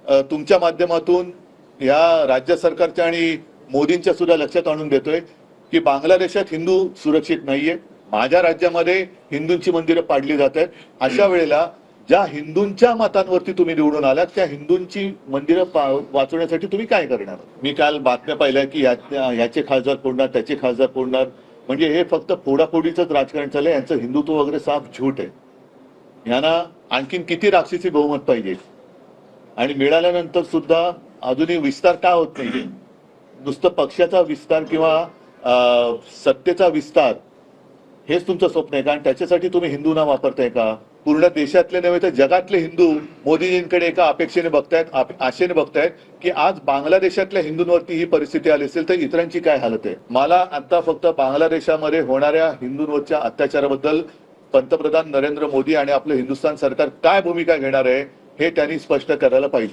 तुमच्या माध्यमातून या राज्य सरकारच्या आणि मोदींच्या सुद्धा लक्षात आणून देतोय की बांगलादेशात हिंदू सुरक्षित नाहीये. माझ्या राज्यामध्ये हिंदूंची मंदिरं पाडली जात आहेत. अशा वेळेला ज्या हिंदूंच्या मतांवरती तुम्ही निवडून आलात त्या हिंदूंची मंदिरं वाचवण्यासाठी तुम्ही काय करणार? मी काल बातम्या पाहिल्या की याचे खासदार फोडणार, त्याचे खासदार फोडणार. म्हणजे हे फक्त फोडाफोडीचंच राजकारण चाललंय. यांचं हिंदुत्व वगैरे साफ झूट आहे. यांना आणखीन किती राक्षसी बहुमत पाहिजे आणि मिळाल्यानंतर सुद्धा अजूनही विस्तार का होत नाहीये? नुसतं पक्षाचा विस्तार किंवा सत्तेचा विस्तार हेच तुमचं स्वप्न आहे का? आणि त्याच्यासाठी तुम्ही हिंदूंना वापरताय का? पूर्ण देशातले नव्हे तर जगातले हिंदू मोदीजींकडे एका अपेक्षेने बघतायत, आशेने बघतायत की आज बांगलादेशातल्या हिंदूंवरती ही परिस्थिती आली असेल तर इतरांची काय हालत आहे. मला आता फक्त बांगलादेशामध्ये होणाऱ्या हिंदूंवरच्या अत्याचाराबद्दल पंतप्रधान नरेंद्र मोदी आणि आपलं हिंदुस्थान सरकार काय भूमिका घेणार आहे हे त्यांनी स्पष्ट करायला पाहिजे.